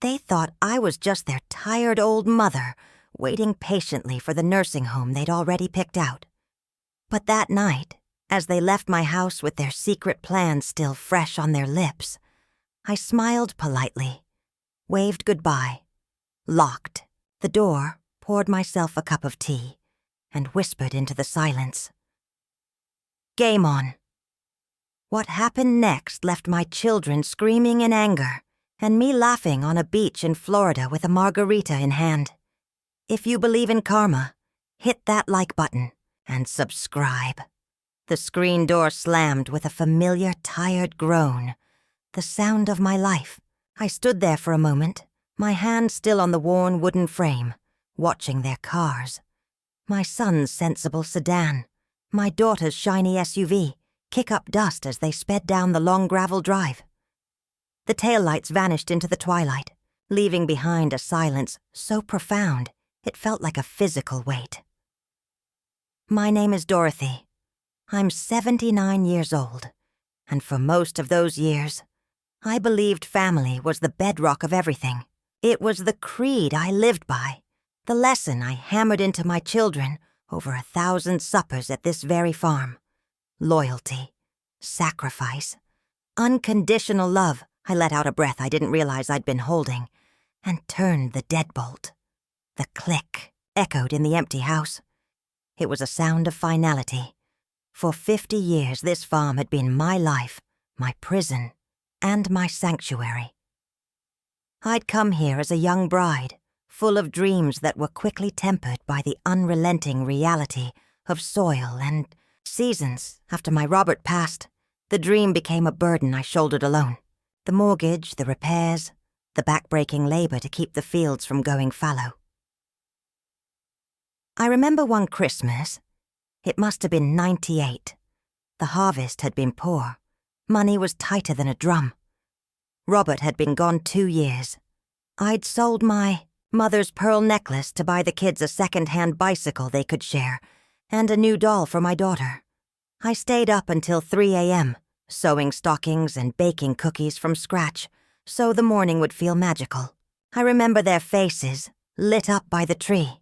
They thought I was just their tired old mother, waiting patiently for the nursing home they'd already picked out. But that night, as they left my house with their secret plans still fresh on their lips, I smiled politely, waved goodbye, locked the door, poured myself a cup of tea, and whispered into the silence. Game on. What happened next left my children screaming in anger, and me laughing on a beach in Florida with a margarita in hand. If you believe in karma, hit that like button and subscribe. The screen door slammed with a familiar, tired groan. The sound of my life. I stood there for a moment, my hand still on the worn wooden frame, watching their cars. My son's sensible sedan, my daughter's shiny SUV, kick up dust as they sped down the long gravel drive. The taillights vanished into the twilight, leaving behind a silence so profound it felt like a physical weight. My name is Dorothy. I'm 79 years old, and for most of those years, I believed family was the bedrock of everything. It was the creed I lived by, the lesson I hammered into my children over 1,000 suppers at this very farm. Loyalty, sacrifice, unconditional love. I let out a breath I didn't realize I'd been holding, and turned the deadbolt. The click echoed in the empty house. It was a sound of finality. For 50 years, this farm had been my life, my prison, and my sanctuary. I'd come here as a young bride, full of dreams that were quickly tempered by the unrelenting reality of soil and seasons. After my Robert passed, the dream became a burden I shouldered alone. The mortgage, the repairs, the backbreaking labor to keep the fields from going fallow. I remember one Christmas. It must have been 98. The harvest had been poor. Money was tighter than a drum. Robert had been gone 2 years. I'd sold my mother's pearl necklace to buy the kids a second-hand bicycle they could share, and a new doll for my daughter. I stayed up until 3 a.m., sewing stockings and baking cookies from scratch, so the morning would feel magical. I remember their faces, lit up by the tree,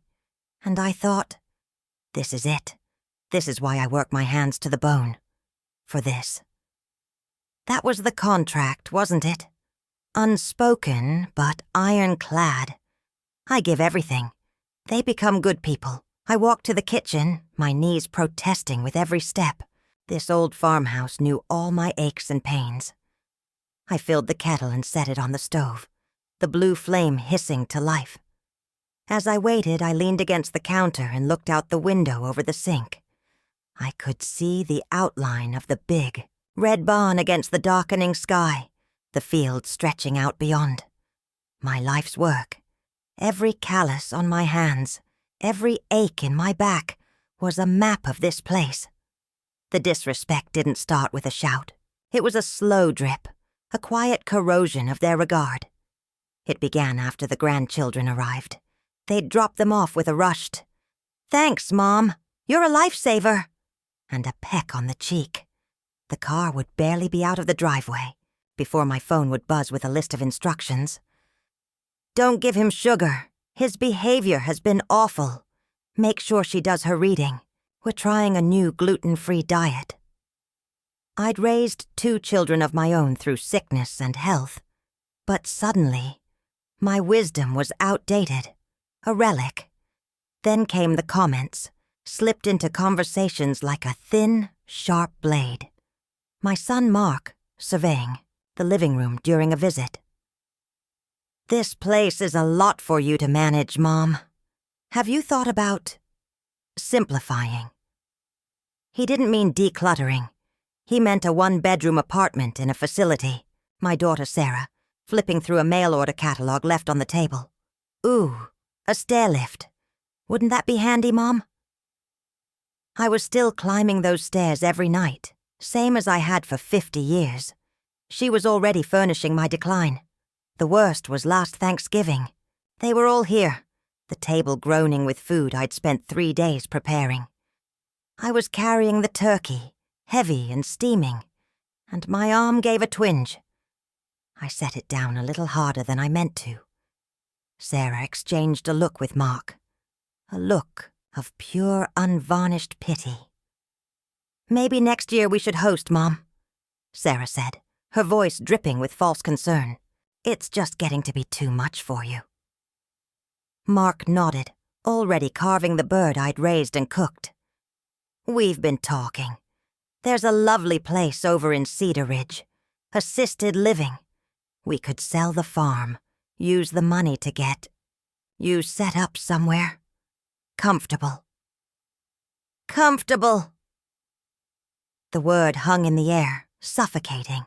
and I thought, this is it. This is why I work my hands to the bone. For this. That was the contract, wasn't it? Unspoken, but ironclad. I give everything. They become good people. I walked to the kitchen, my knees protesting with every step. This old farmhouse knew all my aches and pains. I filled the kettle and set it on the stove, the blue flame hissing to life. As I waited, I leaned against the counter and looked out the window over the sink. I could see the outline of the big, red barn against the darkening sky, the field stretching out beyond. My life's work, every callus on my hands, every ache in my back, was a map of this place. The disrespect didn't start with a shout. It was a slow drip, a quiet corrosion of their regard. It began after the grandchildren arrived. They'd drop them off with a rushed, "Thanks, Mom. You're a lifesaver," and a peck on the cheek. The car would barely be out of the driveway before my phone would buzz with a list of instructions. "Don't give him sugar. His behavior has been awful. Make sure she does her reading. We're trying a new gluten-free diet." I'd raised 2 children of my own through sickness and health, but suddenly, my wisdom was outdated, a relic. Then came the comments, slipped into conversations like a thin, sharp blade. My son Mark, surveying the living room during a visit. "This place is a lot for you to manage, Mom. Have you thought about simplifying?" He didn't mean decluttering. He meant a 1-bedroom apartment in a facility. My daughter Sarah, flipping through a mail-order catalog left on the table. "Ooh, a stair lift. Wouldn't that be handy, Mom?" I was still climbing those stairs every night, same as I had for 50 years. She was already furnishing my decline. The worst was last Thanksgiving. They were all here, the table groaning with food I'd spent 3 days preparing. I was carrying the turkey, heavy and steaming, and my arm gave a twinge. I set it down a little harder than I meant to, Sarah exchanged a look with Mark. A look of pure, unvarnished pity. "Maybe next year we should host, Mom," Sarah said, her voice dripping with false concern. "It's just getting to be too much for you." Mark nodded, already carving the bird I'd raised and cooked. "We've been talking. There's a lovely place over in Cedar Ridge. Assisted living. We could sell the farm, use the money to get you set up somewhere. Comfortable." Comfortable! The word hung in the air, suffocating.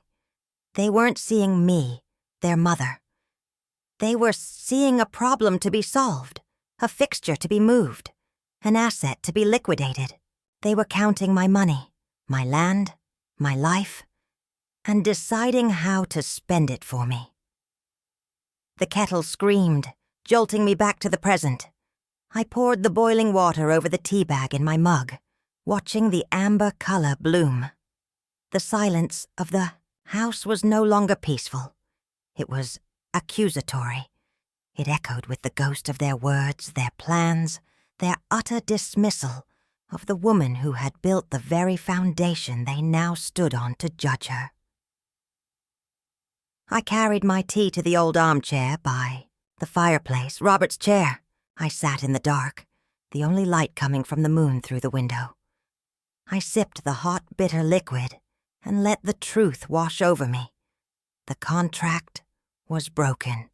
They weren't seeing me, their mother. They were seeing a problem to be solved, a fixture to be moved, an asset to be liquidated. They were counting my money, my land, my life, and deciding how to spend it for me. The kettle screamed, jolting me back to the present. I poured the boiling water over the tea bag in my mug, watching the amber color bloom. The silence of the house was no longer peaceful. It was accusatory. It echoed with the ghost of their words, their plans, their utter dismissal of the woman who had built the very foundation they now stood on to judge her. I carried my tea to the old armchair by the fireplace, Robert's chair. I sat in the dark, the only light coming from the moon through the window. I sipped the hot, bitter liquid and let the truth wash over me. The contract was broken.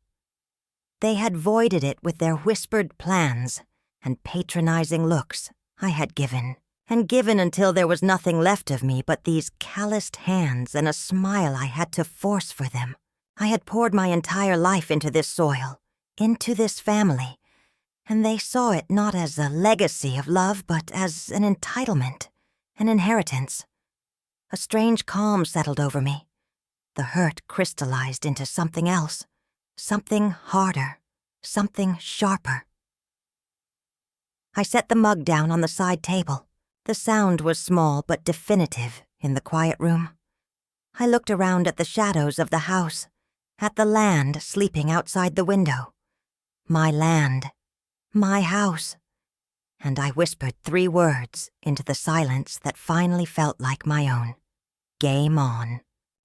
They had voided it with their whispered plans and patronizing looks I had given, and given until there was nothing left of me but these calloused hands and a smile I had to force for them. I had poured my entire life into this soil, into this family, and they saw it not as a legacy of love, but as an entitlement, an inheritance. A strange calm settled over me. The hurt crystallized into something else, something harder, something sharper. I set the mug down on the side table. The sound was small but definitive in the quiet room. I looked around at the shadows of the house, at the land sleeping outside the window. My land, my house. And I whispered 3 words into the silence that finally felt like my own. Game on.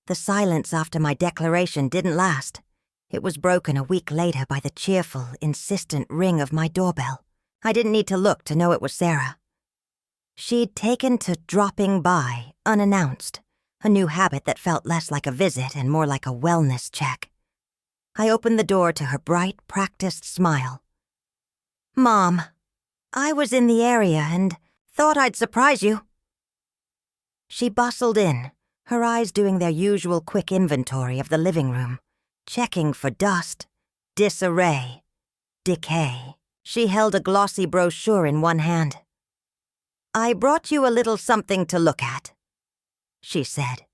The silence after my declaration didn't last. It was broken a week later by the cheerful, insistent ring of my doorbell. I didn't need to look to know it was Sarah. She'd taken to dropping by, unannounced, a new habit that felt less like a visit and more like a wellness check. I opened the door to her bright, practiced smile. "Mom, I was in the area and thought I'd surprise you." She bustled in, her eyes doing their usual quick inventory of the living room, checking for dust, disarray, decay. She held a glossy brochure in one hand. "I brought you a little something to look at," she said,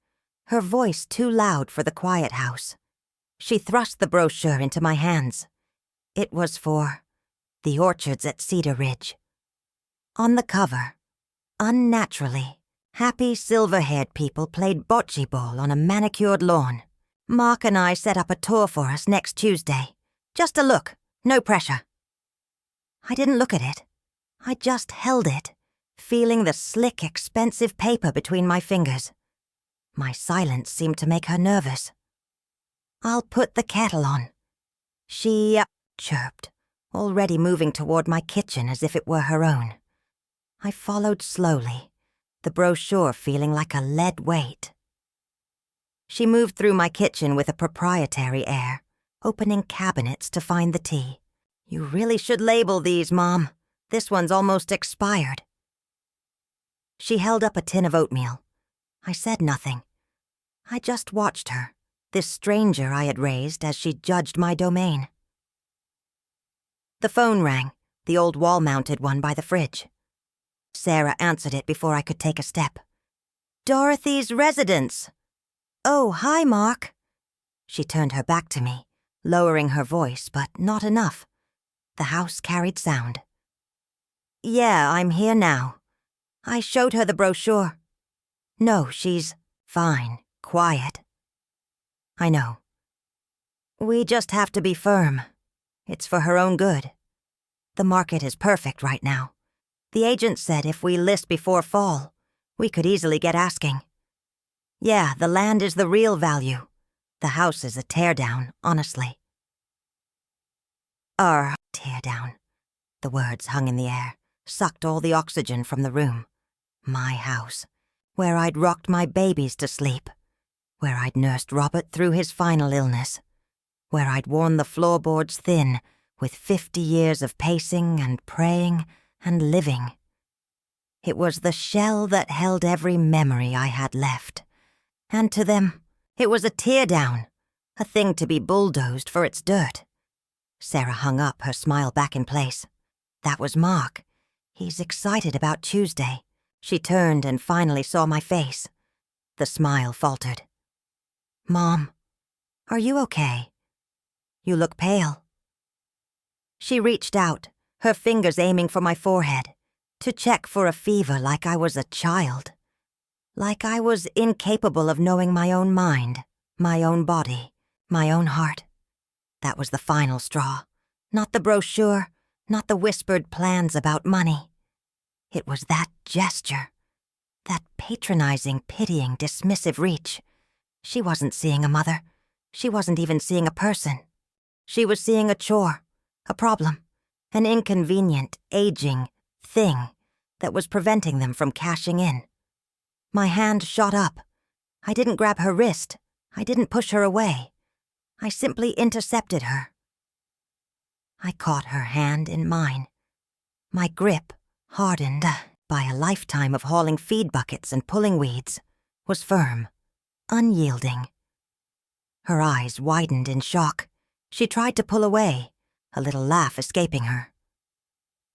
her voice too loud for the quiet house. She thrust the brochure into my hands. It was for the orchards at Cedar Ridge. On the cover, unnaturally, happy silver-haired people played bocce ball on a manicured lawn. Mark and I set up a tour for us next Tuesday. Just a look, no pressure. I didn't look at it. I just held it, feeling the slick, expensive paper between my fingers. My silence seemed to make her nervous. "I'll put the kettle on," she chirped, already moving toward my kitchen as if it were her own. I followed slowly, the brochure feeling like a lead weight. She moved through my kitchen with a proprietary air, opening cabinets to find the tea. "You really should label these, Mom. This one's almost expired." She held up a tin of oatmeal. I said nothing. I just watched her, this stranger I had raised as she judged my domain. The phone rang, the old wall-mounted one by the fridge. Sarah answered it before I could take a step. "Dorothy's residence." "Oh, hi, Mark." She turned her back to me, lowering her voice, but not enough. The house carried sound. "Yeah, I'm here now." I showed her the brochure. "No, she's fine, quiet." "I know. We just have to be firm. It's for her own good. The market is perfect right now. The agent said if we list before fall, we could easily get asking. Yeah, the land is the real value. The house is a teardown, honestly. Teardown. The words hung in the air, sucked all the oxygen from the room. My house, where I'd rocked my babies to sleep, where I'd nursed Robert through his final illness, where I'd worn the floorboards thin with 50 years of pacing and praying and living. It was the shell that held every memory I had left. And to them, it was a teardown, a thing to be bulldozed for its dirt. Sarah hung up, her smile back in place. That was Mark. He's excited about Tuesday. She turned and finally saw my face. The smile faltered. Mom, are you okay? You look pale. She reached out, her fingers aiming for my forehead, to check for a fever like I was a child. Like I was incapable of knowing my own mind, my own body, my own heart. That was the final straw. Not the brochure, not the whispered plans about money. It was that gesture, that patronizing, pitying, dismissive reach. She wasn't seeing a mother. She wasn't even seeing a person. She was seeing a chore, a problem, an inconvenient, aging thing that was preventing them from cashing in. My hand shot up. I didn't grab her wrist. I didn't push her away. I simply intercepted her. I caught her hand in mine. My grip, hardened by a lifetime of hauling feed buckets and pulling weeds, was firm, unyielding. Her eyes widened in shock. She tried to pull away, a little laugh escaping her.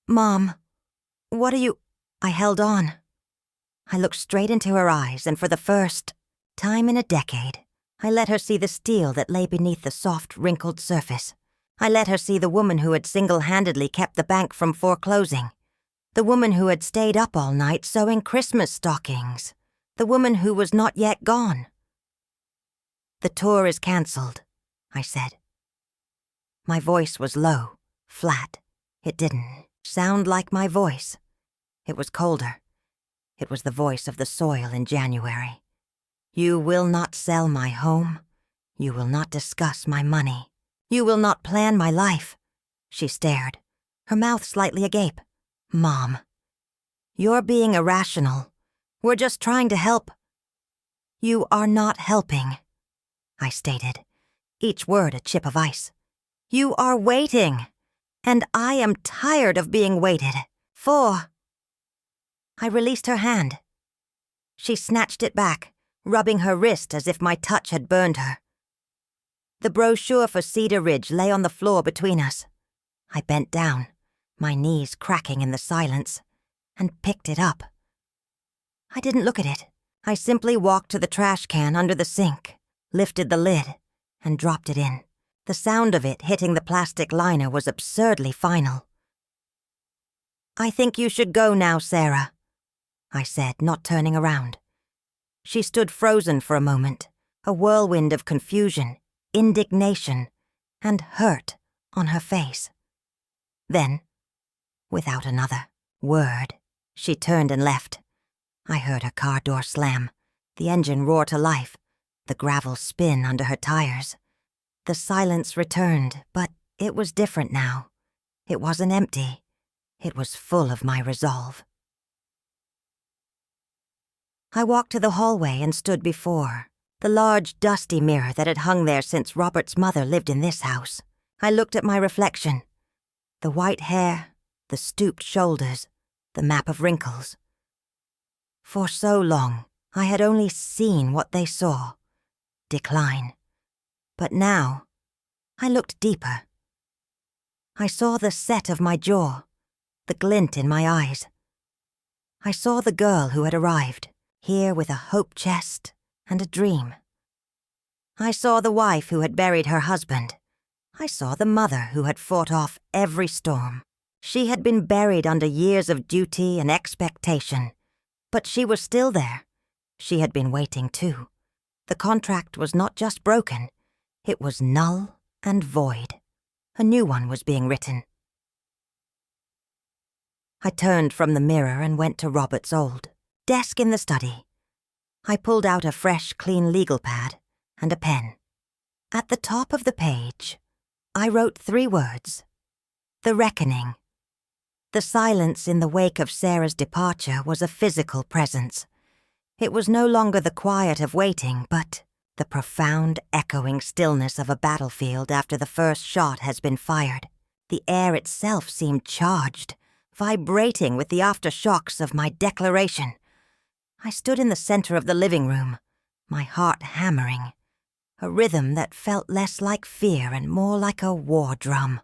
Mom, what are you— I held on. I looked straight into her eyes, and for the first time in a decade, I let her see the steel that lay beneath the soft, wrinkled surface. I let her see the woman who had single-handedly kept the bank from foreclosing. The woman who had stayed up all night sewing Christmas stockings. The woman who was not yet gone. The tour is cancelled, I said. My voice was low, flat. It didn't sound like my voice. It was colder. It was the voice of the soil in January. You will not sell my home. You will not discuss my money. You will not plan my life. She stared, her mouth slightly agape. Mom, you're being irrational. We're just trying to help. You are not helping, I stated, each word a chip of ice. You are waiting, and I am tired of being waited for. I released her hand. She snatched it back, rubbing her wrist as if my touch had burned her. The brochure for Cedar Ridge lay on the floor between us. I bent down, my knees cracking in the silence, and picked it up. I didn't look at it. I simply walked to the trash can under the sink, lifted the lid, and dropped it in. The sound of it hitting the plastic liner was absurdly final. I think you should go now, Sarah, I said, not turning around. She stood frozen for a moment, a whirlwind of confusion, indignation, and hurt on her face. Then, without another word, she turned and left. I heard her car door slam, the engine roar to life, the gravel spin under her tires. The silence returned, but it was different now. It wasn't empty. It was full of my resolve. I walked to the hallway and stood before the large, dusty mirror that had hung there since Robert's mother lived in this house. I looked at my reflection. The white hair, the stooped shoulders, the map of wrinkles. For so long, I had only seen what they saw, decline. But now, I looked deeper. I saw the set of my jaw, the glint in my eyes. I saw the girl who had arrived, here with a hope chest and a dream. I saw the wife who had buried her husband. I saw the mother who had fought off every storm. She had been buried under years of duty and expectation, but she was still there. She had been waiting too. The contract was not just broken, it was null and void. A new one was being written. I turned from the mirror and went to Robert's old desk in the study. I pulled out a fresh, clean legal pad and a pen. At the top of the page, I wrote 3 words: The Reckoning. The silence in the wake of Sarah's departure was a physical presence. It was no longer the quiet of waiting, but the profound, echoing stillness of a battlefield after the first shot has been fired. The air itself seemed charged, vibrating with the aftershocks of my declaration. I stood in the center of the living room, my heart hammering, a rhythm that felt less like fear and more like a war drum,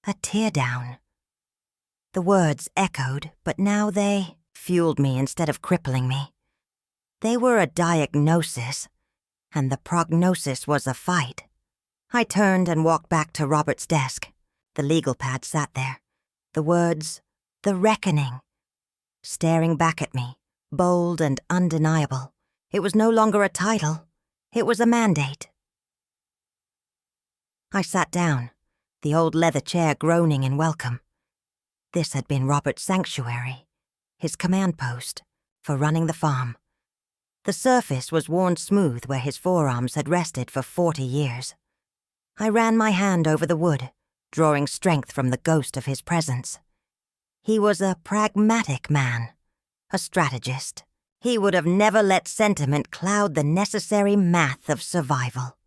a teardown. The words echoed, but now they fueled me instead of crippling me. They were a diagnosis, and the prognosis was a fight. I turned and walked back to Robert's desk. The legal pad sat there. The words, The Reckoning, staring back at me, bold and undeniable. It was no longer a title. It was a mandate. I sat down, the old leather chair groaning in welcome. This had been Robert's sanctuary, his command post, for running the farm. The surface was worn smooth where his forearms had rested for 40 years. I ran my hand over the wood, drawing strength from the ghost of his presence. He was a pragmatic man, a strategist. He would have never let sentiment cloud the necessary math of survival.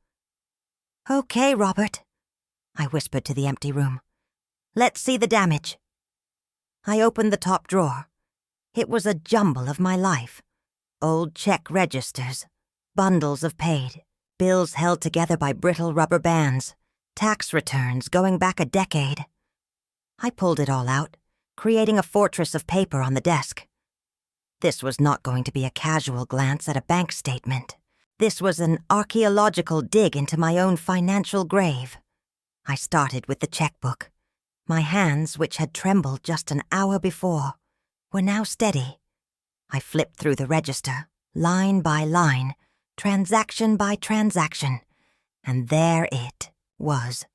"Okay, Robert," I whispered to the empty room. "Let's see the damage." I opened the top drawer. It was a jumble of my life. Old check registers, bundles of paid, bills held together by brittle rubber bands, tax returns going back a decade. I pulled it all out, creating a fortress of paper on the desk. This was not going to be a casual glance at a bank statement. This was an archaeological dig into my own financial grave. I started with the checkbook. My hands, which had trembled just an hour before, were now steady. I flipped through the register, line by line, transaction by transaction, and there it was,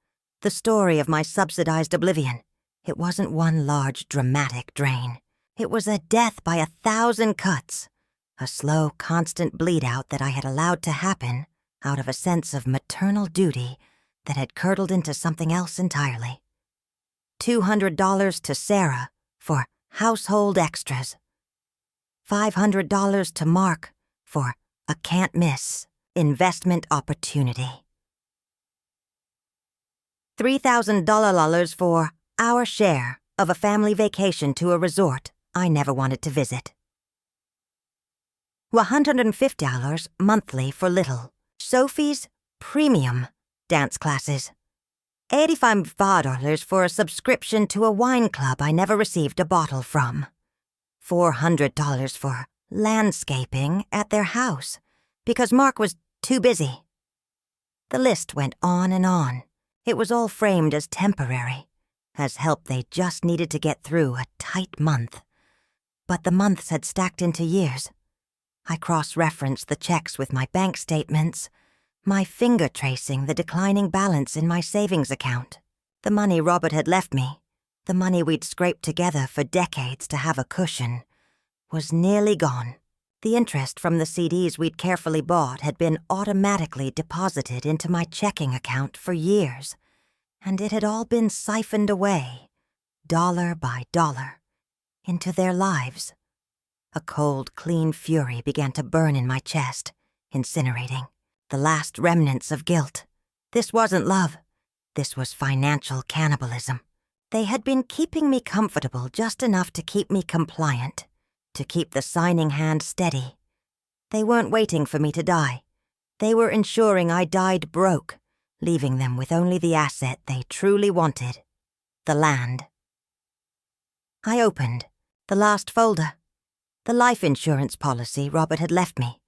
the story of my subsidized oblivion. It wasn't one large, dramatic drain. It was a death by 1,000 cuts, a slow, constant bleed-out that I had allowed to happen out of a sense of maternal duty that had curdled into something else entirely. $200 to Sarah for household extras. $500 to Mark for a can't-miss investment opportunity. $3,000 for our share of a family vacation to a resort I never wanted to visit. $150 monthly for Little Sophie's premium dance classes. $85 for a subscription to a wine club I never received a bottle from. $400 for landscaping at their house because Mark was too busy. The list went on and on. It was all framed as temporary, as help they just needed to get through a tight month. But the months had stacked into years. I cross-referenced the checks with my bank statements, my finger tracing the declining balance in my savings account. The money Robert had left me, the money we'd scraped together for decades to have a cushion, was nearly gone. The interest from the CDs we'd carefully bought had been automatically deposited into my checking account for years, and it had all been siphoned away, dollar by dollar, into their lives. A cold, clean fury began to burn in my chest, incinerating. The last remnants of guilt. This wasn't love. This was financial cannibalism. They had been keeping me comfortable just enough to keep me compliant, to keep the signing hand steady. They weren't waiting for me to die. They were ensuring I died broke, leaving them with only the asset they truly wanted, the land. I opened the last folder, the life insurance policy Robert had left me.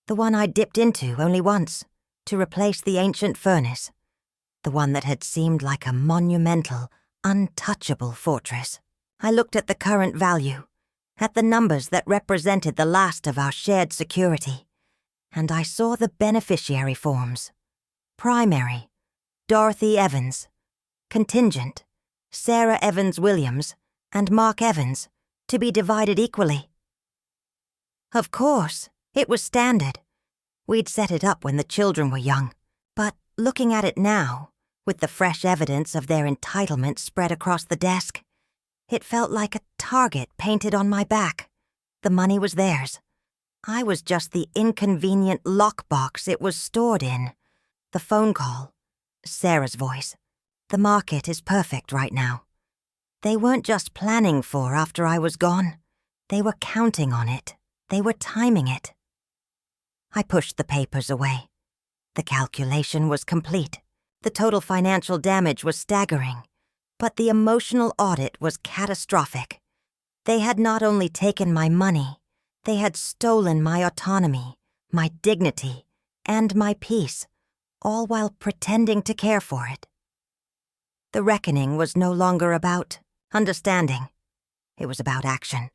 The one I'd dipped into only once, to replace the ancient furnace. The one that had seemed like a monumental, untouchable fortress. I looked at the current value, at the numbers that represented the last of our shared security, and I saw the beneficiary forms. Primary, Dorothy Evans. contingent, Sarah Evans Williams, and Mark Evans, to be divided equally. Of course, it was standard. We'd set it up when the children were young, but looking at it now, with the fresh evidence of their entitlement spread across the desk, it felt like a target painted on my back. The money was theirs. I was just the inconvenient lockbox it was stored in. The phone call, Sarah's voice. The market is perfect right now. They weren't just planning for after I was gone. They were counting on it. They were timing it. I pushed the papers away. The calculation was complete. The total financial damage was staggering. But the emotional audit was catastrophic. They had not only taken my money, they had stolen my autonomy, my dignity, and my peace, all while pretending to care for it. The reckoning was no longer about understanding. It was about action.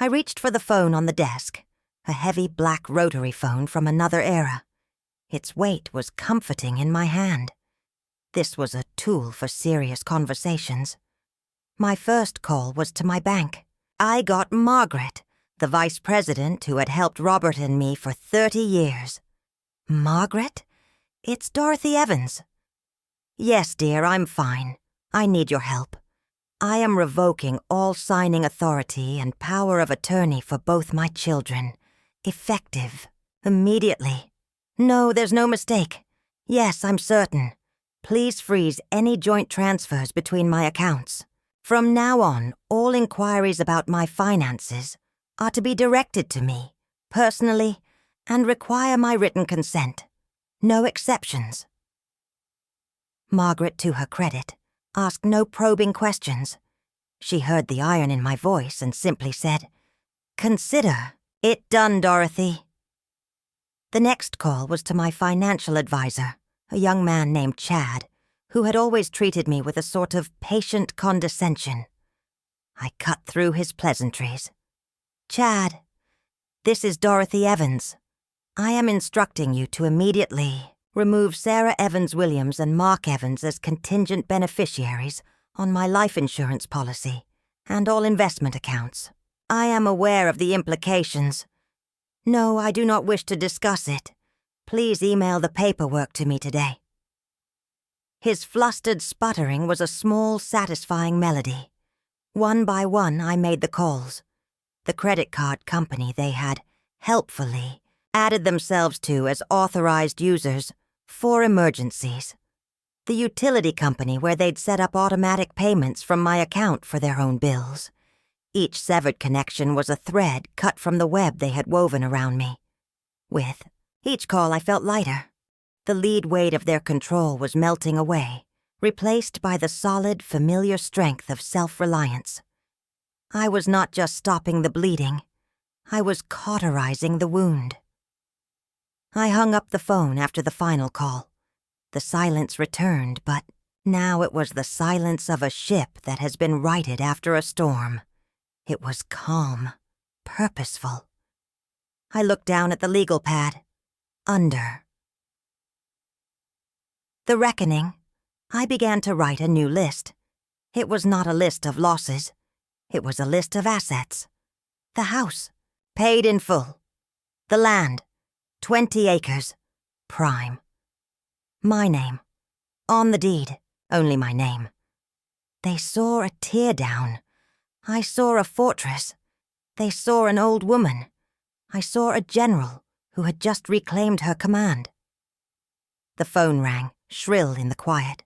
I reached for the phone on the desk, a heavy black rotary phone from another era. Its weight was comforting in my hand. This was a tool for serious conversations. My first call was to my bank. I got Margaret, the vice president who had helped Robert and me for 30 years. Margaret? It's Dorothy Evans. Yes, dear, I'm fine. I need your help. I am revoking all signing authority and power of attorney for both my children. Effective. Immediately. No, there's no mistake. Yes, I'm certain. Please freeze any joint transfers between my accounts. From now on, all inquiries about my finances are to be directed to me, personally, and require my written consent. No exceptions. Margaret, to her credit, asked no probing questions. She heard the iron in my voice and simply said, "Consider it done, Dorothy." The next call was to my financial advisor, a young man named Chad, who had always treated me with a sort of patient condescension. I cut through his pleasantries. "Chad, this is Dorothy Evans. I am instructing you to immediately remove Sarah Evans Williams and Mark Evans as contingent beneficiaries on my life insurance policy and all investment accounts. I am aware of the implications. No, I do not wish to discuss it. Please email the paperwork to me today." His flustered sputtering was a small, satisfying melody. One by one, I made the calls. The credit card company they had, helpfully, added themselves to as authorized users for emergencies. The utility company where they'd set up automatic payments from my account for their own bills. Each severed connection was a thread cut from the web they had woven around me. With each call, I felt lighter. The lead weight of their control was melting away, replaced by the solid, familiar strength of self-reliance. I was not just stopping the bleeding. I was cauterizing the wound. I hung up the phone after the final call. The silence returned, but now it was the silence of a ship that has been righted after a storm. It was calm, purposeful. I looked down at the legal pad. Under. The reckoning. I began to write a new list. It was not a list of losses. It was a list of assets. The house, paid in full. The land, 20 acres, prime. My name, on the deed, only my name. They saw a tear down. I saw a fortress. They saw an old woman. I saw a general who had just reclaimed her command. The phone rang, shrill in the quiet.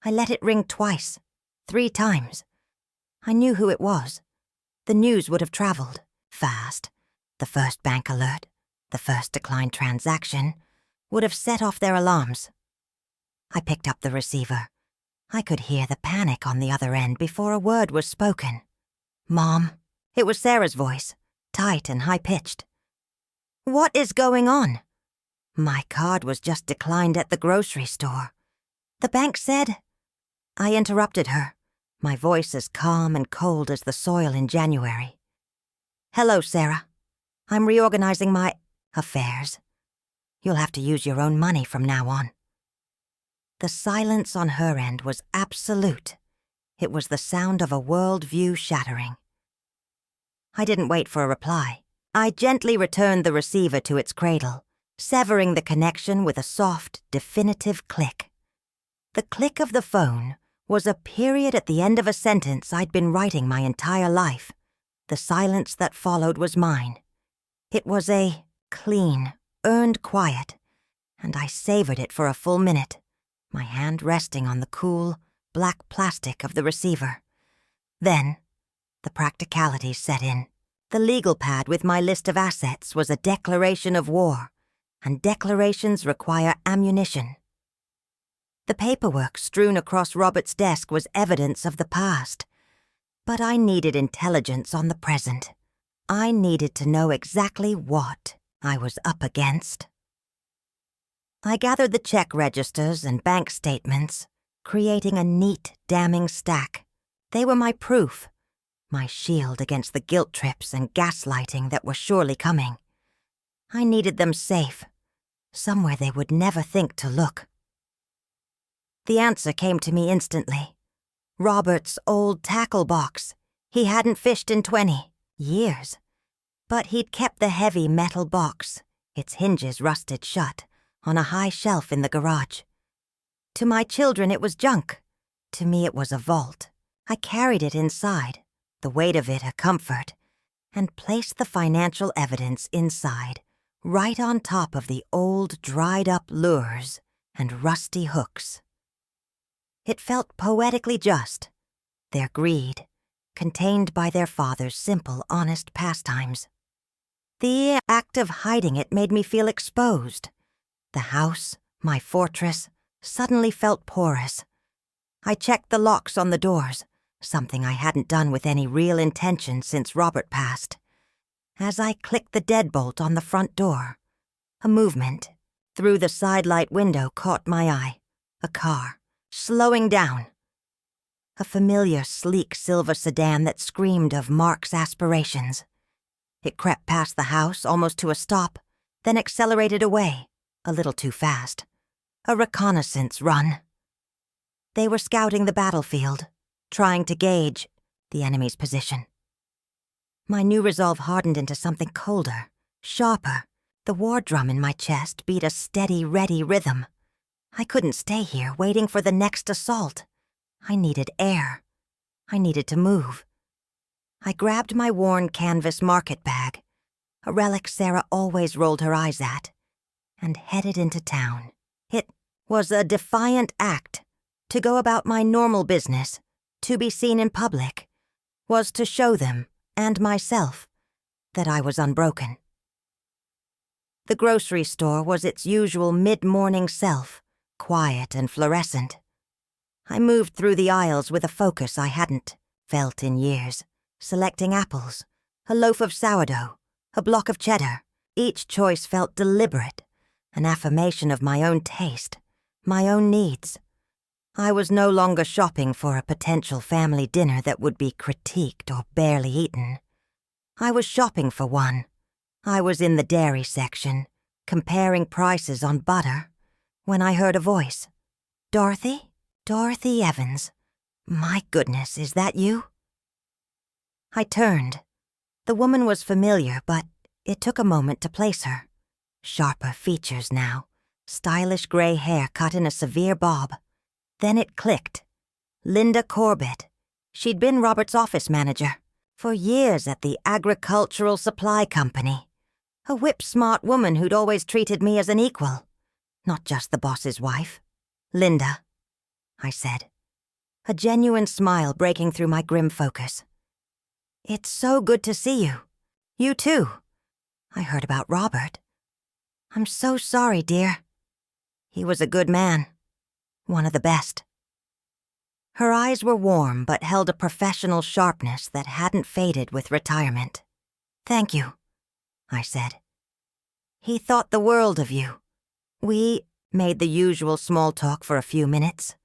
I let it ring twice, 3 times. I knew who it was. The news would have traveled fast. The first bank alert, the first declined transaction, would have set off their alarms. I picked up the receiver. I could hear the panic on the other end before a word was spoken. "Mom." It was Sarah's voice, tight and high-pitched. "What is going on?" "My card was just declined at the grocery store. The bank said—" I interrupted her, my voice as calm and cold as the soil in January. "Hello, Sarah. I'm reorganizing my affairs. You'll have to use your own money from now on." The silence on her end was absolute. It was the sound of a world-view shattering. I didn't wait for a reply. I gently returned the receiver to its cradle, severing the connection with a soft, definitive click. The click of the phone was a period at the end of a sentence I'd been writing my entire life. The silence that followed was mine. It was a clean, earned quiet, and I savored it for a full minute, my hand resting on the cool, black plastic of the receiver. Then, the practicalities set in. The legal pad with my list of assets was a declaration of war, and declarations require ammunition. The paperwork strewn across Robert's desk was evidence of the past, but I needed intelligence on the present. I needed to know exactly what I was up against. I gathered the check registers and bank statements, creating a neat, damning stack. They were my proof, my shield against the guilt trips and gaslighting that were surely coming. I needed them safe, somewhere they would never think to look. The answer came to me instantly. Robert's old tackle box. He hadn't fished in 20 years, but he'd kept the heavy metal box, its hinges rusted shut, on a high shelf in the garage. To my children it was junk. To me it was a vault. I carried it inside, the weight of it a comfort, and placed the financial evidence inside, right on top of the old dried-up lures and rusty hooks. It felt poetically just, their greed, contained by their father's simple, honest pastimes. The act of hiding it made me feel exposed. The house, my fortress, suddenly felt porous. I checked the locks on the doors, something I hadn't done with any real intention since Robert passed. As I clicked the deadbolt on the front door, a movement through the sidelight window caught my eye. A car, slowing down. A familiar, sleek silver sedan that screamed of Mark's aspirations. It crept past the house almost to a stop, then accelerated away, a little too fast. A reconnaissance run. They were scouting the battlefield, trying to gauge the enemy's position. My new resolve hardened into something colder, sharper. The war drum in my chest beat a steady, ready rhythm. I couldn't stay here waiting for the next assault. I needed air. I needed to move. I grabbed my worn canvas market bag, a relic Sarah always rolled her eyes at, and headed into town. It was a defiant act. To go about my normal business, to be seen in public, was to show them, and myself, that I was unbroken. The grocery store was its usual mid-morning self, quiet and fluorescent. I moved through the aisles with a focus I hadn't felt in years, selecting apples, a loaf of sourdough, a block of cheddar. Each choice felt deliberate, an affirmation of my own taste, my own needs. I was no longer shopping for a potential family dinner that would be critiqued or barely eaten. I was shopping for one. I was in the dairy section, comparing prices on butter, when I heard a voice. Dorothy? Dorothy Evans. My goodness, is that you? I turned. The woman was familiar, but it took a moment to place her. Sharper features now, stylish gray hair cut in a severe bob. Then it clicked. Linda Corbett. She'd been Robert's office manager for years at the Agricultural Supply Company. A whip-smart woman who'd always treated me as an equal, not just the boss's wife. Linda, I said, a genuine smile breaking through my grim focus. It's so good to see you. You too. I heard about Robert. I'm so sorry, dear. He was a good man. One of the best. Her eyes were warm but held a professional sharpness that hadn't faded with retirement. Thank you, I said. He thought the world of you. We made the usual small talk for a few minutes.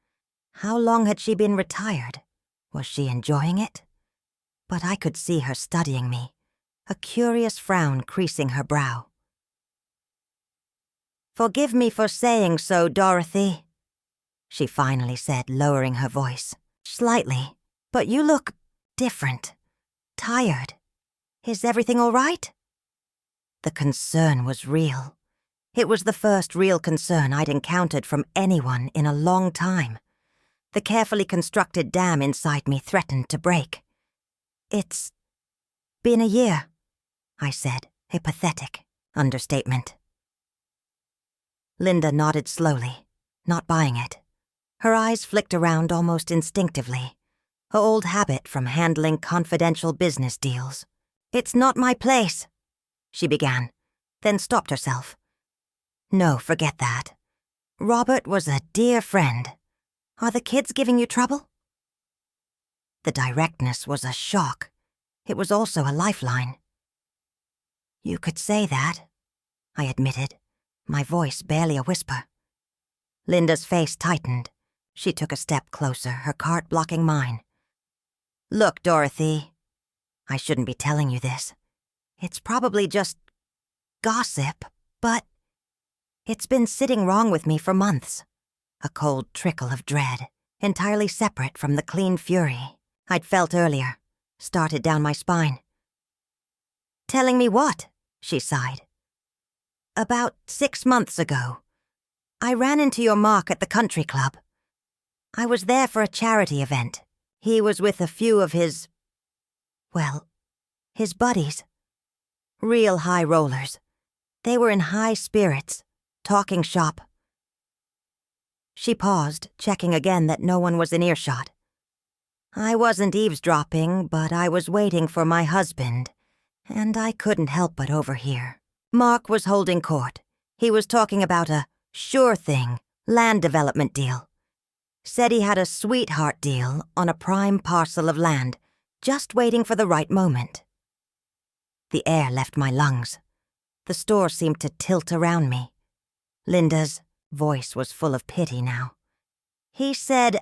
How long had she been retired? Was she enjoying it? But I could see her studying me, a curious frown creasing her brow. Forgive me for saying so, Dorothy. she finally said, lowering her voice. Slightly, but you look different. Tired. Is everything all right? The concern was real. It was the first real concern I'd encountered from anyone in a long time. The carefully constructed dam inside me threatened to break. It's been a year, I said, a pathetic understatement. Linda nodded slowly, not buying it. Her eyes flicked around almost instinctively, her old habit from handling confidential business deals. It's not my place, she began, then stopped herself. No, forget that. Robert was a dear friend. Are the kids giving you trouble? The directness was a shock. It was also a lifeline. You could say that, I admitted, my voice barely a whisper. Linda's face tightened. She took a step closer, her cart blocking mine. Look, Dorothy, I shouldn't be telling you this. It's probably just gossip, but it's been sitting wrong with me for months. A cold trickle of dread, entirely separate from the clean fury I'd felt earlier, started down my spine. Telling me what? She sighed. About 6 months ago, I ran into your Mark at the country club. I was there for a charity event. He was with a few of his buddies. Real high rollers. They were in high spirits, talking shop. She paused, checking again that no one was in earshot. I wasn't eavesdropping, but I was waiting for my husband, and I couldn't help but overhear. Mark was holding court. He was talking about a sure thing land development deal. Said he had a sweetheart deal on a prime parcel of land, just waiting for the right moment. The air left my lungs. The store seemed to tilt around me. Linda's voice was full of pity now. He said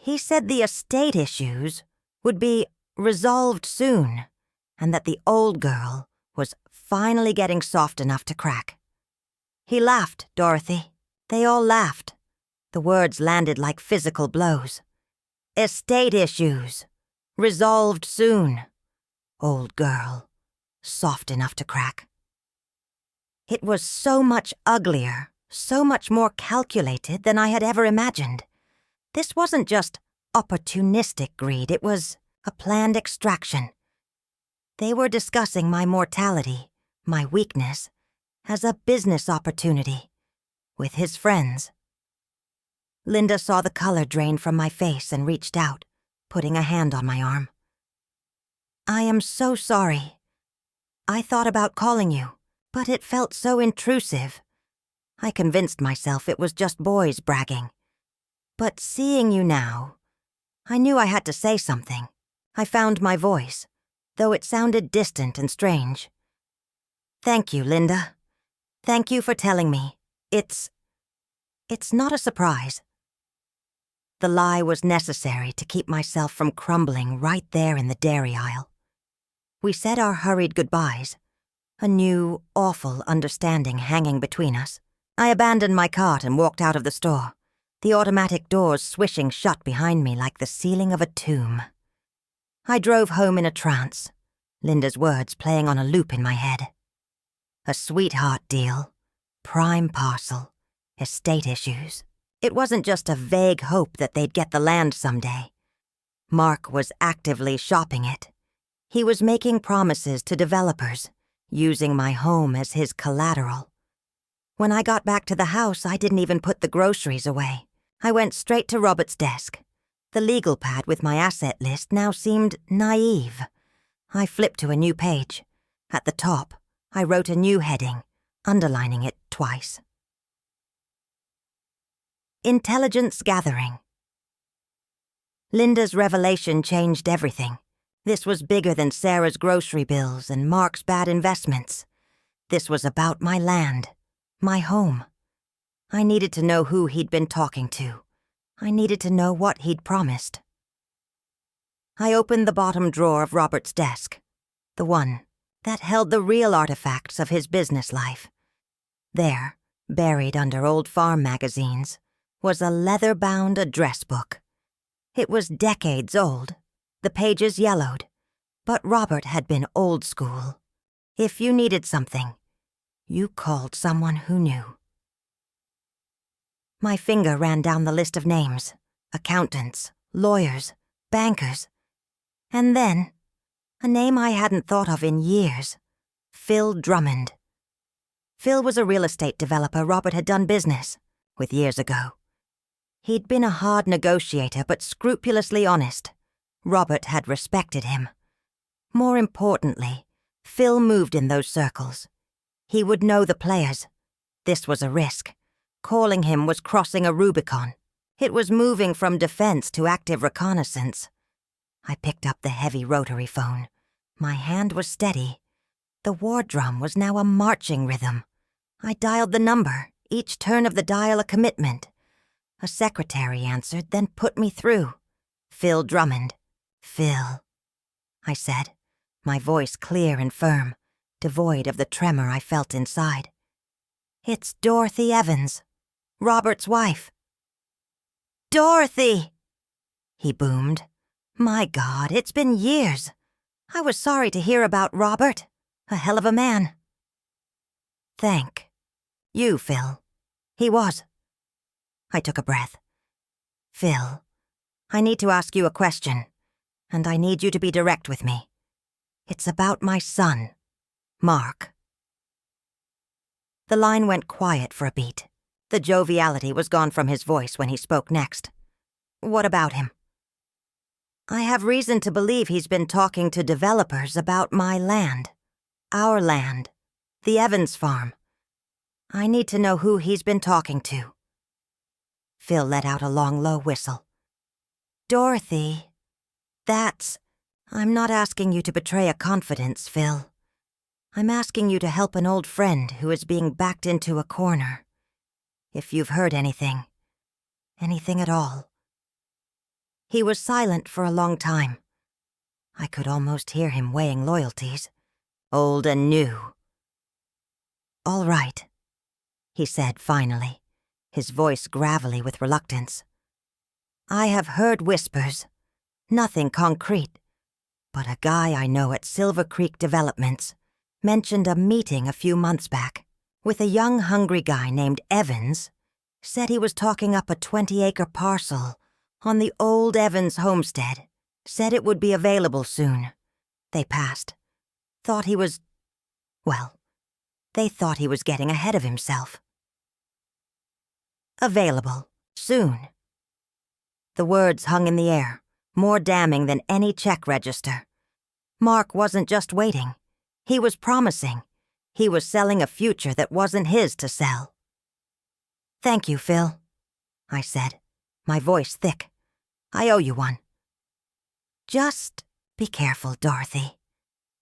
the estate issues would be resolved soon, and that the old girl was finally getting soft enough to crack. He laughed, Dorothy. They all laughed. The words landed like physical blows. Estate issues. Resolved soon. Old girl. Soft enough to crack. It was so much uglier, so much more calculated than I had ever imagined. This wasn't just opportunistic greed, it was a planned extraction. They were discussing my mortality, my weakness, as a business opportunity, with his friends. Linda saw the color drain from my face and reached out, putting a hand on my arm. I am so sorry. I thought about calling you, but it felt so intrusive. I convinced myself it was just boys bragging. But seeing you now, I knew I had to say something. I found my voice, though it sounded distant and strange. Thank you, Linda. Thank you for telling me. It's not a surprise. The lie was necessary to keep myself from crumbling right there in the dairy aisle. We said our hurried goodbyes, a new, awful understanding hanging between us. I abandoned my cart and walked out of the store, the automatic doors swishing shut behind me like the ceiling of a tomb. I drove home in a trance, Linda's words playing on a loop in my head. A sweetheart deal, prime parcel, estate issues. It wasn't just a vague hope that they'd get the land someday. Mark was actively shopping it. He was making promises to developers, using my home as his collateral. When I got back to the house, I didn't even put the groceries away. I went straight to Robert's desk. The legal pad with my asset list now seemed naive. I flipped to a new page. At the top, I wrote a new heading, underlining it twice. Intelligence gathering. Linda's revelation changed everything. This was bigger than Sarah's grocery bills and Mark's bad investments. This was about my land, my home. I needed to know who he'd been talking to. I needed to know what he'd promised. I opened the bottom drawer of Robert's desk, the one that held the real artifacts of his business life. There, buried under old farm magazines, was a leather-bound address book. It was decades old, the pages yellowed, but Robert had been old school. If you needed something, you called someone who knew. My finger ran down the list of names, accountants, lawyers, bankers, and then a name I hadn't thought of in years, Phil Drummond. Phil was a real estate developer Robert had done business with years ago. He'd been a hard negotiator but scrupulously honest. Robert had respected him. More importantly, Phil moved in those circles. He would know the players. This was a risk. Calling him was crossing a Rubicon. It was moving from defense to active reconnaissance. I picked up the heavy rotary phone. My hand was steady. The war drum was now a marching rhythm. I dialed the number, each turn of the dial a commitment. A secretary answered, then put me through. Phil Drummond. Phil, I said, my voice clear and firm, devoid of the tremor I felt inside. It's Dorothy Evans, Robert's wife. Dorothy! He boomed. My God, it's been years. I was sorry to hear about Robert. A hell of a man. Thank you, Phil. He was. I took a breath. Phil, I need to ask you a question, and I need you to be direct with me. It's about my son, Mark. The line went quiet for a beat. The joviality was gone from his voice when he spoke next. What about him? I have reason to believe he's been talking to developers about my land. Our land. The Evans farm. I need to know who he's been talking to. Phil let out a long, low whistle. Dorothy, I'm not asking you to betray a confidence, Phil. I'm asking you to help an old friend who is being backed into a corner. If you've heard anything at all. He was silent for a long time. I could almost hear him weighing loyalties, old and new. All right, he said finally, his voice gravelly with reluctance. I have heard whispers, nothing concrete, but a guy I know at Silver Creek Developments mentioned a meeting a few months back with a young hungry guy named Evans, said he was talking up a 20-acre parcel on the old Evans homestead, said it would be available soon. They passed. They thought he was getting ahead of himself. Available, soon. The words hung in the air, more damning than any check register. Mark wasn't just waiting. He was promising. He was selling a future that wasn't his to sell. Thank you, Phil, I said, my voice thick. I owe you one. Just be careful, Dorothy,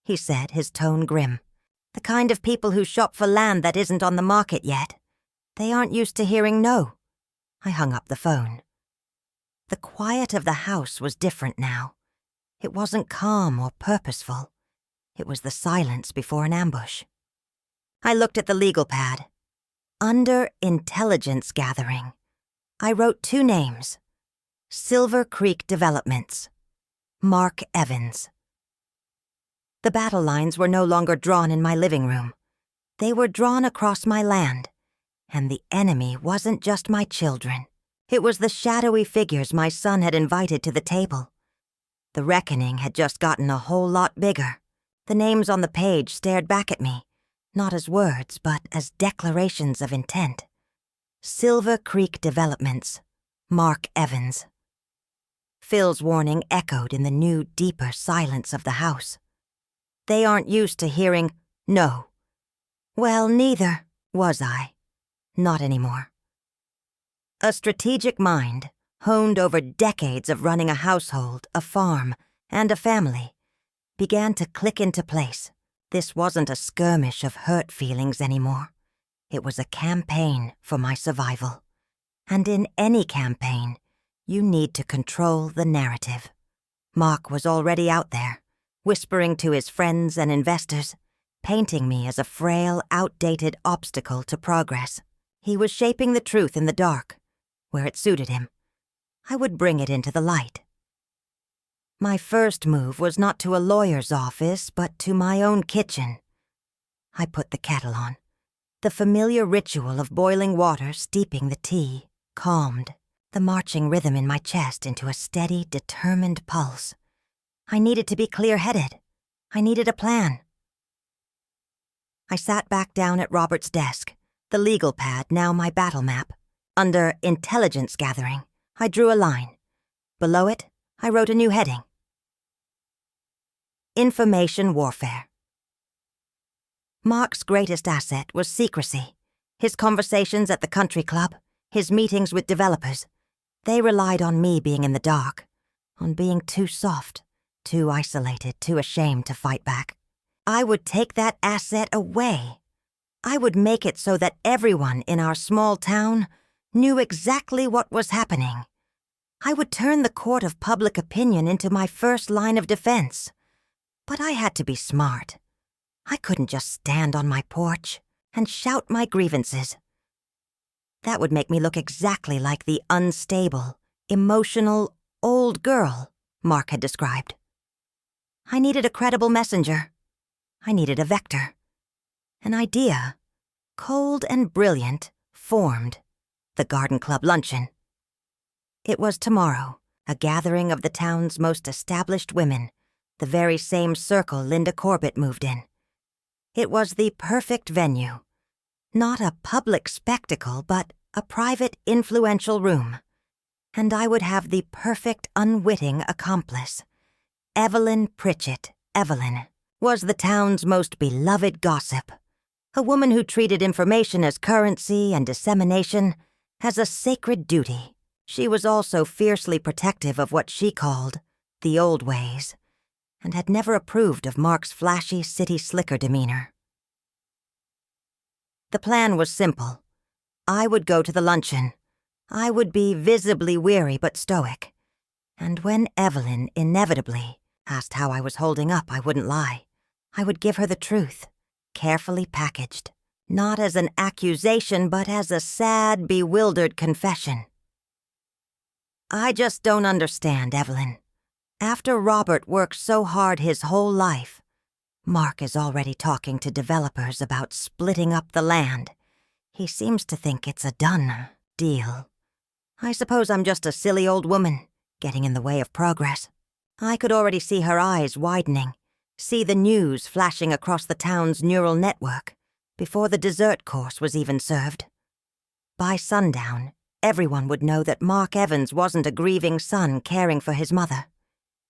he said, his tone grim. The kind of people who shop for land that isn't on the market yet. They aren't used to hearing no. I hung up the phone. The quiet of the house was different now. It wasn't calm or purposeful. It was the silence before an ambush. I looked at the legal pad. Under intelligence gathering, I wrote 2 names. Silver Creek Developments. Mark Evans. The battle lines were no longer drawn in my living room. They were drawn across my land. And the enemy wasn't just my children. It was the shadowy figures my son had invited to the table. The reckoning had just gotten a whole lot bigger. The names on the page stared back at me, not as words, but as declarations of intent. Silver Creek Developments, Mark Evans. Phil's warning echoed in the new, deeper silence of the house. They aren't used to hearing no. Well, neither was I. Not anymore. A strategic mind, honed over decades of running a household, a farm, and a family, began to click into place. This wasn't a skirmish of hurt feelings anymore. It was a campaign for my survival. And in any campaign, you need to control the narrative. Mark was already out there, whispering to his friends and investors, painting me as a frail, outdated obstacle to progress. He was shaping the truth in the dark, where it suited him. I would bring it into the light. My first move was not to a lawyer's office, but to my own kitchen. I put the kettle on. The familiar ritual of boiling water steeping the tea calmed the marching rhythm in my chest into a steady, determined pulse. I needed to be clear-headed. I needed a plan. I sat back down at Robert's desk, the legal pad now my battle map. Under intelligence gathering, I drew a line. Below it, I wrote a new heading. Information warfare. Mark's greatest asset was secrecy. His conversations at the country club, his meetings with developers. They relied on me being in the dark, on being too soft, too isolated, too ashamed to fight back. I would take that asset away. I would make it so that everyone in our small town knew exactly what was happening. I would turn the court of public opinion into my first line of defense. But I had to be smart. I couldn't just stand on my porch and shout my grievances. That would make me look exactly like the unstable, emotional, old girl Mark had described. I needed a credible messenger. I needed a vector. An idea, cold and brilliant, formed. The garden club luncheon. It was tomorrow, a gathering of the town's most established women, the very same circle Linda Corbett moved in. It was the perfect venue. Not a public spectacle, but a private, influential room. And I would have the perfect, unwitting accomplice. Evelyn Pritchett, Evelyn, was the town's most beloved gossip. A woman who treated information as currency and dissemination as a sacred duty. She was also fiercely protective of what she called the old ways, and had never approved of Mark's flashy city slicker demeanor. The plan was simple. I would go to the luncheon. I would be visibly weary but stoic. And when Evelyn inevitably asked how I was holding up, I wouldn't lie. I would give her the truth, carefully packaged, not as an accusation but as a sad, bewildered confession. I just don't understand, Evelyn. After Robert worked so hard his whole life, Mark is already talking to developers about splitting up the land. He seems to think it's a done deal. I suppose I'm just a silly old woman, getting in the way of progress. I could already see her eyes widening, see the news flashing across the town's neural network, before the dessert course was even served. By sundown, everyone would know that Mark Evans wasn't a grieving son caring for his mother.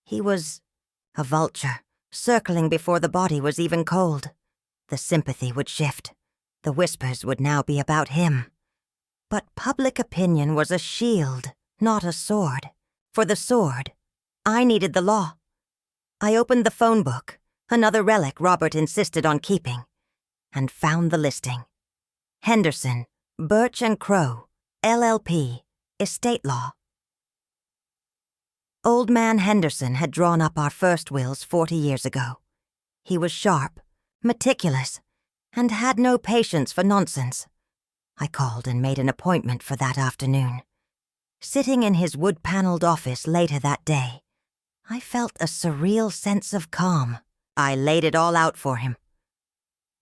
He was a vulture, circling before the body was even cold. The sympathy would shift. The whispers would now be about him. But public opinion was a shield, not a sword. For the sword, I needed the law. I opened the phone book, another relic Robert insisted on keeping, and found the listing. Henderson, Birch and Crow, LLP, Estate Law. Old man Henderson had drawn up our first wills 40 years ago. He was sharp, meticulous, and had no patience for nonsense. I called and made an appointment for that afternoon. Sitting in his wood-paneled office later that day, I felt a surreal sense of calm. I laid it all out for him.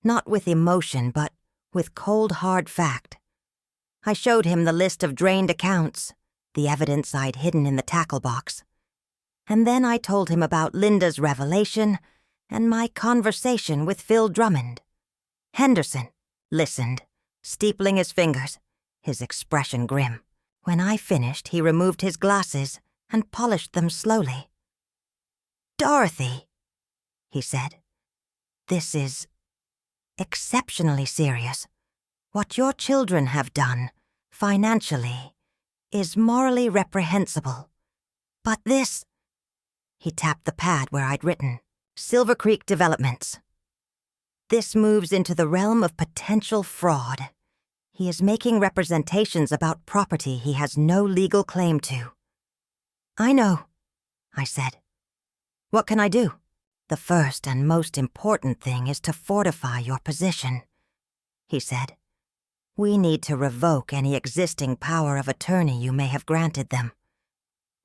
Not with emotion, but with cold, hard fact. I showed him the list of drained accounts, the evidence I'd hidden in the tackle box. And then I told him about Linda's revelation and my conversation with Phil Drummond. Henderson listened, steepling his fingers, his expression grim. When I finished, he removed his glasses and polished them slowly. "Dorothy," he said, "this is exceptionally serious. What your children have done, financially, is morally reprehensible. But this—" He tapped the pad where I'd written, "Silver Creek Developments. This moves into the realm of potential fraud. He is making representations about property he has no legal claim to." "I know," I said. "What can I do?" "The first and most important thing is to fortify your position," he said. We need to revoke any existing power of attorney you may have granted them.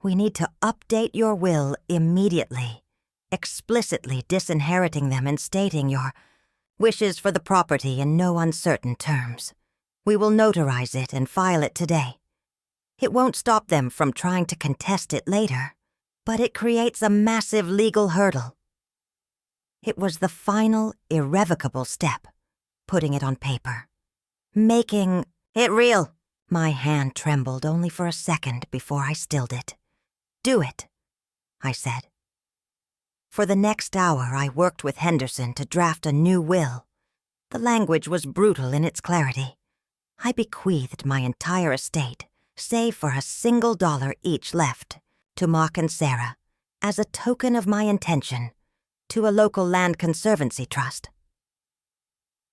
We need to update your will immediately, explicitly disinheriting them and stating your wishes for the property in no uncertain terms. We will notarize it and file it today. It won't stop them from trying to contest it later, but it creates a massive legal hurdle. It was the final, irrevocable step, putting it on paper. Making it real. My hand trembled only for a second before I stilled it. Do it, I said. For the next hour, I worked with Henderson to draft a new will. The language was brutal in its clarity. I bequeathed my entire estate, save for $1 each left, to Mark and Sarah, as a token of my intention, to a local land conservancy trust.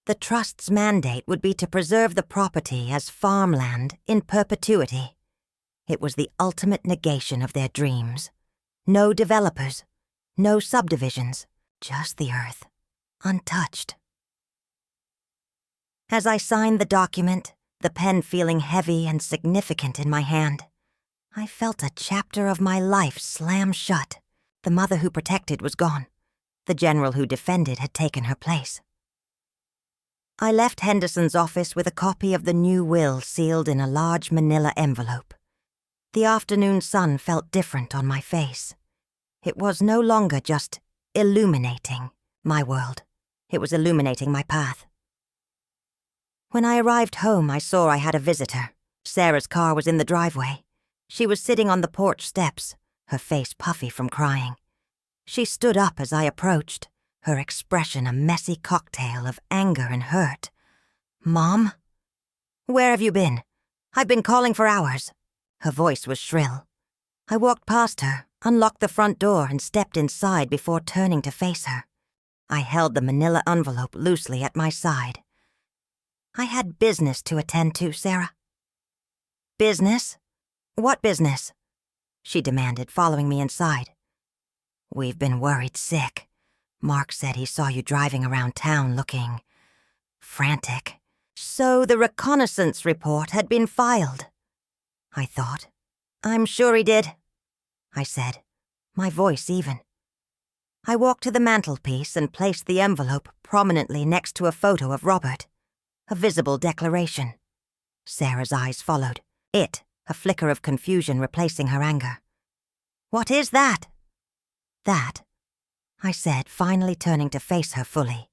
The trust's mandate would be to preserve the property as farmland in perpetuity. It was the ultimate negation of their dreams. No developers, no subdivisions, just the earth, untouched. As I signed the document, the pen feeling heavy and significant in my hand, I felt a chapter of my life slam shut. The mother who protected was gone. The general who defended had taken her place. I left Henderson's office with a copy of the new will sealed in a large manila envelope. The afternoon sun felt different on my face. It was no longer just illuminating my world. It was illuminating my path. When I arrived home, I saw I had a visitor. Sarah's car was in the driveway. She was sitting on the porch steps, her face puffy from crying. She stood up as I approached, her expression a messy cocktail of anger and hurt. "Mom? Where have you been? I've been calling for hours." Her voice was shrill. I walked past her, unlocked the front door, and stepped inside before turning to face her. I held the manila envelope loosely at my side. "I had business to attend to, Sarah." "Business? What business?" she demanded, following me inside. "We've been worried sick. Mark said he saw you driving around town looking frantic." So the reconnaissance report had been filed, I thought. "I'm sure he did," I said, my voice even. I walked to the mantelpiece and placed the envelope prominently next to a photo of Robert, a visible declaration. Sarah's eyes followed, a flicker of confusion replacing her anger. "What is that?" "That," I said, finally turning to face her fully,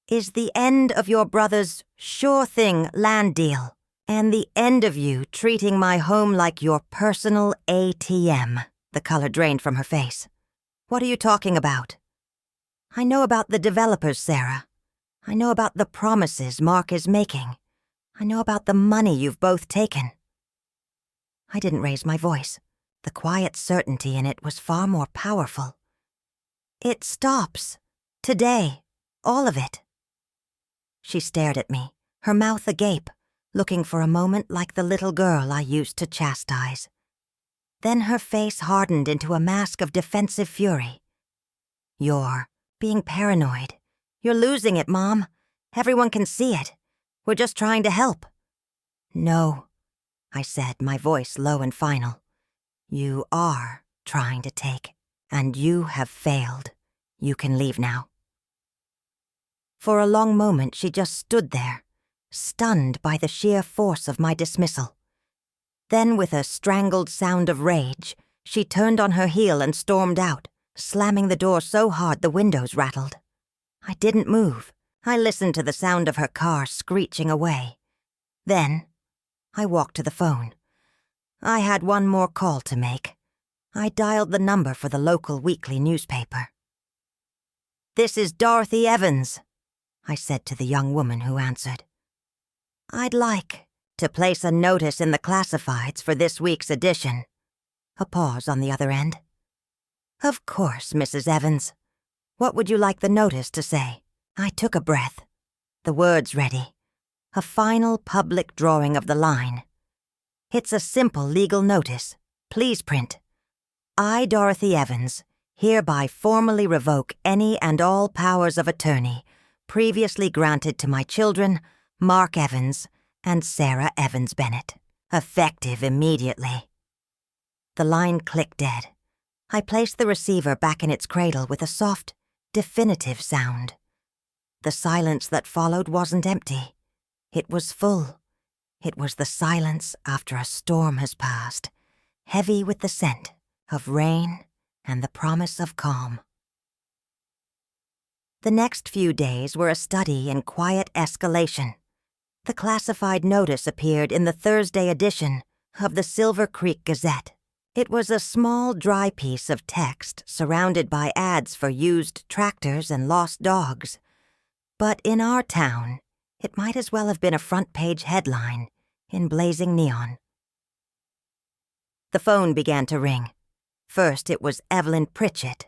"is the end of your brother's sure-thing land deal, and the end of you treating my home like your personal ATM." The color drained from her face. "What are you talking about?" "I know about the developers, Sarah. I know about the promises Mark is making. I know about the money you've both taken." I didn't raise my voice. The quiet certainty in it was far more powerful. "It stops. Today. All of it." She stared at me, her mouth agape, looking for a moment like the little girl I used to chastise. Then her face hardened into a mask of defensive fury. "You're being paranoid. You're losing it, Mom. Everyone can see it. We're just trying to help." "No," I said, my voice low and final. "You are trying to take, and you have failed. You can leave now." For a long moment she just stood there, stunned by the sheer force of my dismissal. Then, with a strangled sound of rage, she turned on her heel and stormed out, slamming the door so hard the windows rattled. I didn't move. I listened to the sound of her car screeching away. Then, I walked to the phone. I had one more call to make. I dialed the number for the local weekly newspaper. "This is Dorothy Evans," I said to the young woman who answered. "I'd like to place a notice in the classifieds for this week's edition." A pause on the other end. "Of course, Mrs. Evans. What would you like the notice to say?" I took a breath, the words ready. A final public drawing of the line. "It's a simple legal notice. Please print. I, Dorothy Evans, hereby formally revoke any and all powers of attorney previously granted to my children, Mark Evans and Sarah Evans Bennett, effective immediately. The line clicked dead. I placed the receiver back in its cradle with a soft, definitive sound. The silence that followed wasn't empty. It was full. It was the silence after a storm has passed, heavy with the scent of rain and the promise of calm. The next few days were a study in quiet escalation. The classified notice appeared in the Thursday edition of the Silver Creek Gazette. It was a small, dry piece of text surrounded by ads for used tractors and lost dogs. But in our town, it might as well have been a front-page headline in blazing neon. The phone began to ring. First, it was Evelyn Pritchett,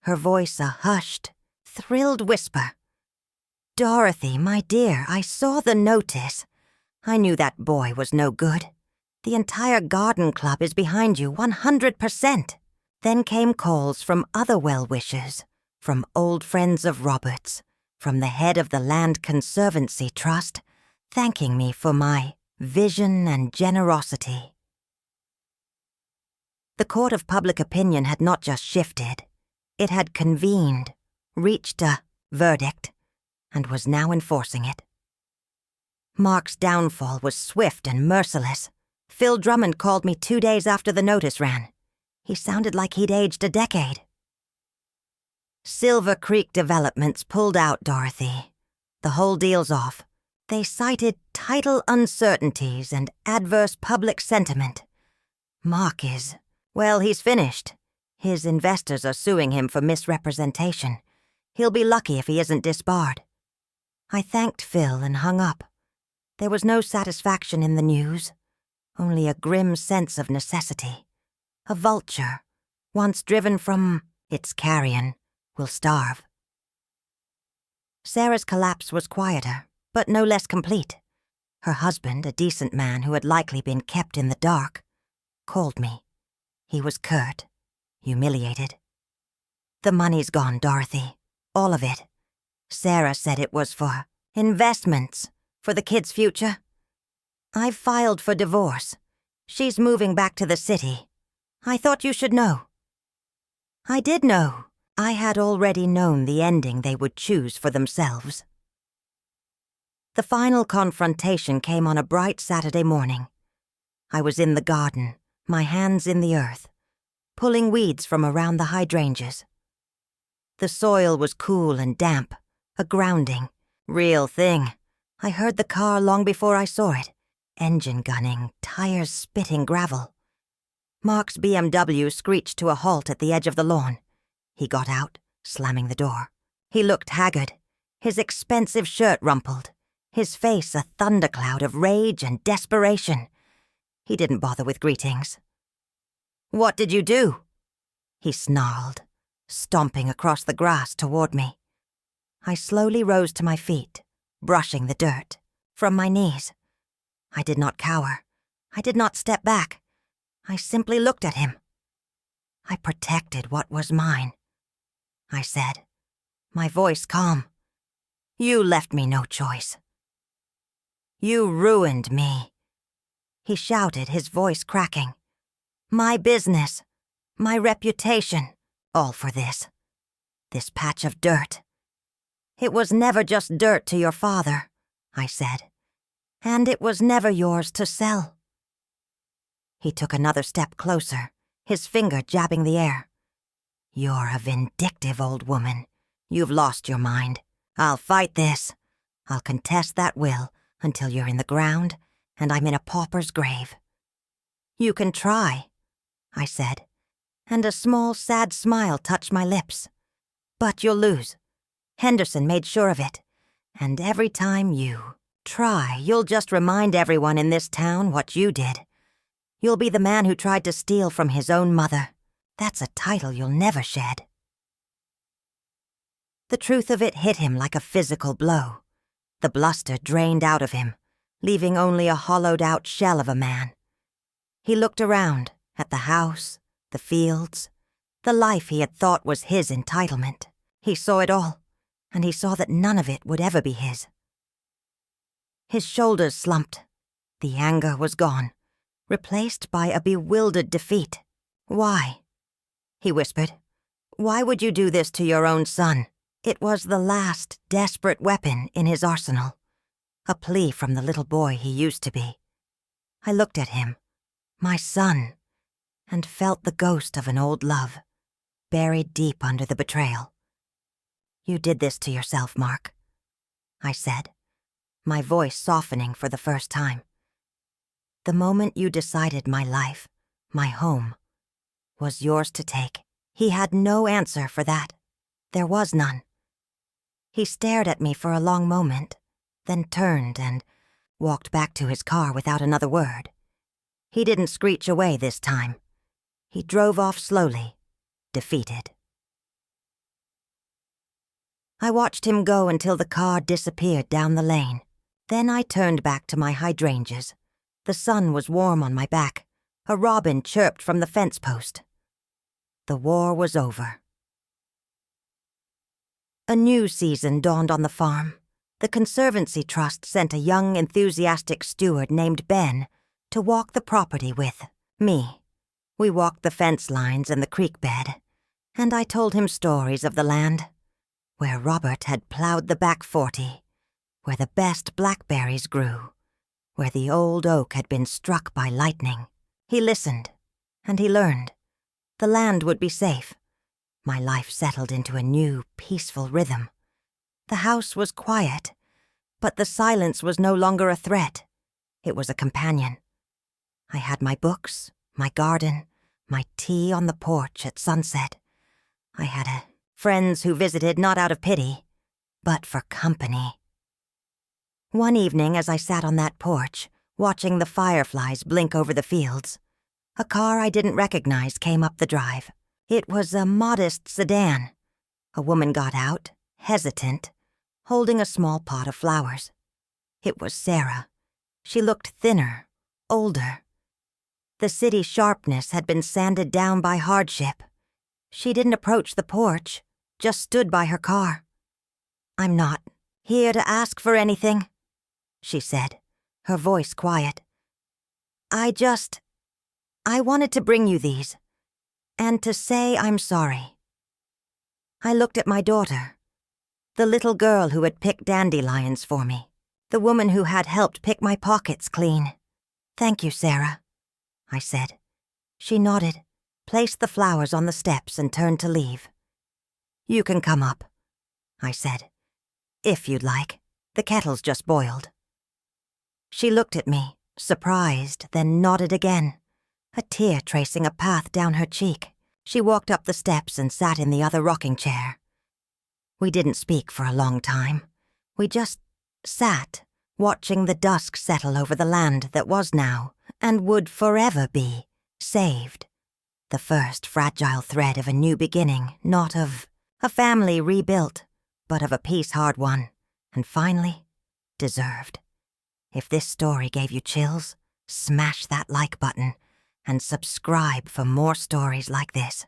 her voice a hushed, thrilled whisper. "Dorothy, my dear, I saw the notice. I knew that boy was no good. The entire garden club is behind you 100%. Then came calls from other well-wishers, from old friends of Robert's, from the head of the Land Conservancy Trust, thanking me for my vision and generosity. The court of public opinion had not just shifted. It had convened, reached a verdict, and was now enforcing it. Mark's downfall was swift and merciless. Phil Drummond called me 2 days after the notice ran. He sounded like he'd aged a decade. Silver Creek Developments pulled out, Dorothy. The whole deal's off. They cited title uncertainties and adverse public sentiment. Mark is, well, he's finished. His investors are suing him for misrepresentation. He'll be lucky if he isn't disbarred. I thanked Phil and hung up. There was no satisfaction in the news, only a grim sense of necessity. A vulture, once driven from its carrion, will starve. Sarah's collapse was quieter, but no less complete. Her husband, a decent man who had likely been kept in the dark, called me. He was curt, humiliated. "The money's gone, Dorothy. All of it. Sarah said it was for investments, for the kid's future. I've filed for divorce. She's moving back to the city. I thought you should know." I did know. I had already known the ending they would choose for themselves. The final confrontation came on a bright Saturday morning. I was in the garden, my hands in the earth, pulling weeds from around the hydrangeas. The soil was cool and damp, a grounding, real thing. I heard the car long before I saw it, engine gunning, tires spitting gravel. Mark's BMW screeched to a halt at the edge of the lawn. He got out, slamming the door. He looked haggard, his expensive shirt rumpled, his face a thundercloud of rage and desperation. He didn't bother with greetings. "What did you do?" he snarled, stomping across the grass toward me. I slowly rose to my feet, brushing the dirt from my knees. I did not cower. I did not step back. I simply looked at him. I protected what was mine. I said, my voice calm. "You left me no choice. You ruined me." He shouted, his voice cracking. "My business, my reputation, all for this. This patch of dirt. It was never just dirt to your father," I said, "and it was never yours to sell." He took another step closer, his finger jabbing the air. "You're a vindictive old woman. You've lost your mind. I'll fight this. I'll contest that will until you're in the ground and I'm in a pauper's grave." "You can try," I said, and a small, sad smile touched my lips. "But you'll lose. Henderson made sure of it. And every time you try, you'll just remind everyone in this town what you did. You'll be the man who tried to steal from his own mother. That's a title you'll never shed." The truth of it hit him like a physical blow. The bluster drained out of him, leaving only a hollowed-out shell of a man. He looked around at the house, the fields, the life he had thought was his entitlement. He saw it all, and he saw that none of it would ever be his. His shoulders slumped, The anger was gone, replaced by a bewildered defeat. "Why?" he whispered. "Why would you do this to your own son?" It was the last desperate weapon in his arsenal, a plea from the little boy he used to be. I looked at him, my son, and felt the ghost of an old love, buried deep under the betrayal. "You did this to yourself, Mark," I said, my voice softening for the first time. "The moment you decided my life, my home, was yours to take." He had no answer for that. There was none. He stared at me for a long moment, then turned and walked back to his car without another word. He didn't screech away this time. He drove off slowly, defeated. I watched him go until the car disappeared down the lane. Then I turned back to my hydrangeas. The sun was warm on my back. A robin chirped from the fence post. The war was over. A new season dawned on the farm. The Conservancy Trust sent a young, enthusiastic steward named Ben to walk the property with me. We walked the fence lines and the creek bed, and I told him stories of the land, where Robert had plowed the back 40, where the best blackberries grew, where the old oak had been struck by lightning. He listened, and he learned. The land would be safe. My life settled into a new, peaceful rhythm. The house was quiet, but the silence was no longer a threat. It was a companion. I had my books, my garden, my tea on the porch at sunset. I had friends who visited not out of pity, but for company. One evening, as I sat on that porch, watching the fireflies blink over the fields, a car I didn't recognize came up the drive. It was a modest sedan. A woman got out, hesitant, holding a small pot of flowers. It was Sarah. She looked thinner, older. The city sharpness had been sanded down by hardship. She didn't approach the porch, just stood by her car. "I'm not here to ask for anything," she said, her voice quiet. I wanted to bring you these, and to say I'm sorry." I looked at my daughter, the little girl who had picked dandelions for me, the woman who had helped pick my pockets clean. "Thank you, Sarah," I said. She nodded, placed the flowers on the steps, and turned to leave. "You can come up," I said. "If you'd like. The kettle's just boiled." She looked at me, surprised, then nodded again, a tear tracing a path down her cheek. She walked up the steps and sat in the other rocking chair. We didn't speak for a long time. We just sat, watching the dusk settle over the land that was now, and would forever be, saved. The first fragile thread of a new beginning, not of a family rebuilt, but of a peace hard won, and finally, deserved. If this story gave you chills, smash that like button and subscribe for more stories like this.